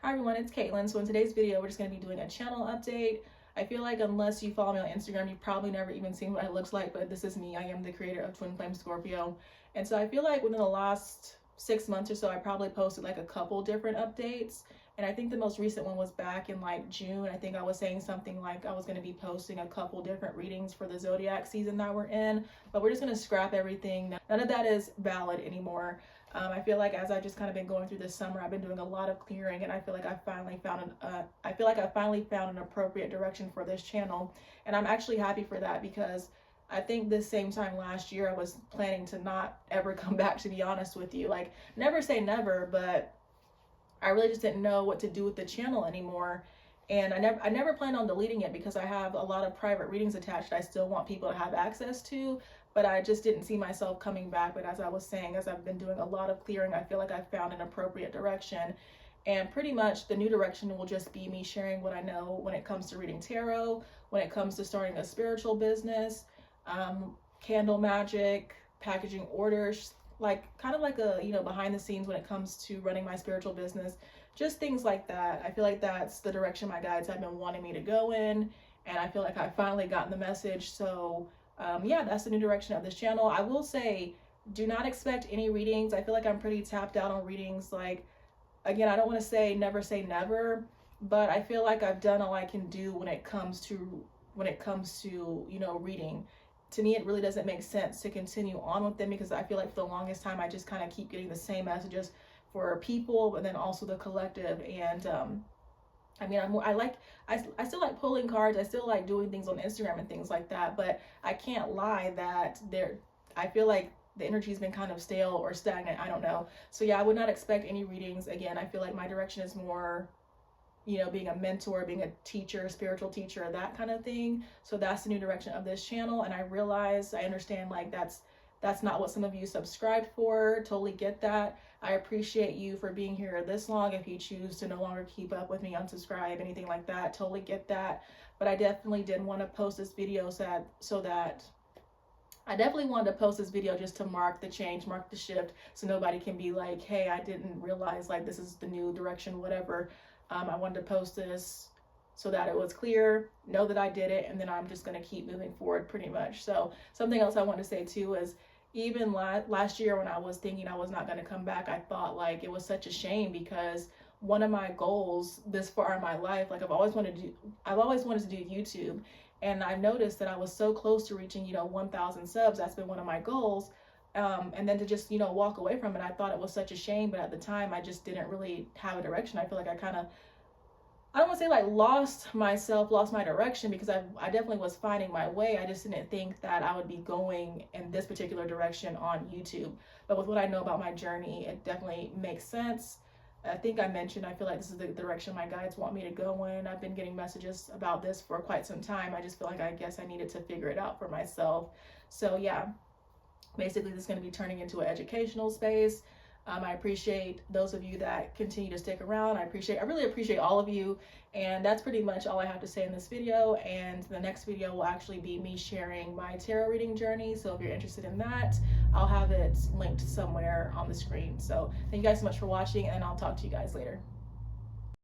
Hi everyone, it's Caitlin. So in today's video, we're just going to be doing a channel update. I feel like unless you follow me on Instagram, you've probably never even seen what it looks like, but this is me. I am the creator of Twin Flame Scorpio. And so I feel like within the last 6 months or so, I probably posted like a couple different updates. And I think the most recent one was back in like June. I think I was saying something like I was going to be posting a couple different readings for the zodiac season that we're in, but we're just going to scrap everything. None of that is valid anymore. I feel like as I've just kind of been going through this summer, I've been doing a lot of clearing, and I feel like I finally found an appropriate direction for this channel, and I'm actually happy for that because I think this same time last year I was planning to not ever come back, to be honest with you. Like, never say never, but I really just didn't know what to do with the channel anymore. And I never planned on deleting it because I have a lot of private readings attached I still want people to have access to, but I just didn't see myself coming back. But as I was saying, as I've been doing a lot of clearing, I feel like I found an appropriate direction. And pretty much the new direction will just be me sharing what I know when it comes to reading tarot, when it comes to starting a spiritual business, candle magic, packaging orders, like kind of like a, behind the scenes when it comes to running my spiritual business, just things like that. I feel like that's the direction my guides have been wanting me to go in, and I feel like I finally gotten the message. So yeah, that's the new direction of this channel. I will say, do not expect any readings. I feel like I'm pretty tapped out on readings. Like, again, I don't want to say never, but I feel like I've done all I can do when it comes to reading. To me, it really doesn't make sense to continue on with them because I feel like for the longest time I just kind of keep getting the same messages for people, but then also the collective. And I mean, I still like pulling cards. I still like doing things on Instagram and things like that, but I can't lie that I feel like the energy's been kind of stale or stagnant. I don't know. So yeah, I would not expect any readings. Again, I feel like my direction is more, being a mentor, being a teacher, spiritual teacher, that kind of thing. So that's the new direction of this channel. And I understand like that's not what some of you subscribed for. Totally get that. I appreciate you for being here this long. If you choose to no longer keep up with me, unsubscribe, anything like that, totally get that. But I definitely did want to post this video I definitely wanted to post this video just to mark the change, mark the shift, so nobody can be like, hey, I didn't realize like this is the new direction, whatever. I wanted to post this so that it was clear, know that I did it, and then I'm just going to keep moving forward pretty much. So something else I want to say too is, even last year when I was thinking I was not going to come back, I thought like it was such a shame because one of my goals this far in my life, like I've always wanted to do YouTube, and I noticed that I was so close to reaching 1,000 subs. That's been one of my goals. And then to just, walk away from it, I thought it was such a shame, but at the time I just didn't really have a direction. I feel like I don't want to say like lost my direction, because I definitely was finding my way. I just didn't think that I would be going in this particular direction on YouTube. But with what I know about my journey, it definitely makes sense. I think I mentioned, I feel like this is the direction my guides want me to go in. I've been getting messages about this for quite some time. I just feel like I guess I needed to figure it out for myself. So yeah. Basically, this is going to be turning into an educational space. I appreciate those of you that continue to stick around. I really appreciate all of you. And that's pretty much all I have to say in this video. And the next video will actually be me sharing my tarot reading journey. So if you're interested in that, I'll have it linked somewhere on the screen. So thank you guys so much for watching, and I'll talk to you guys later.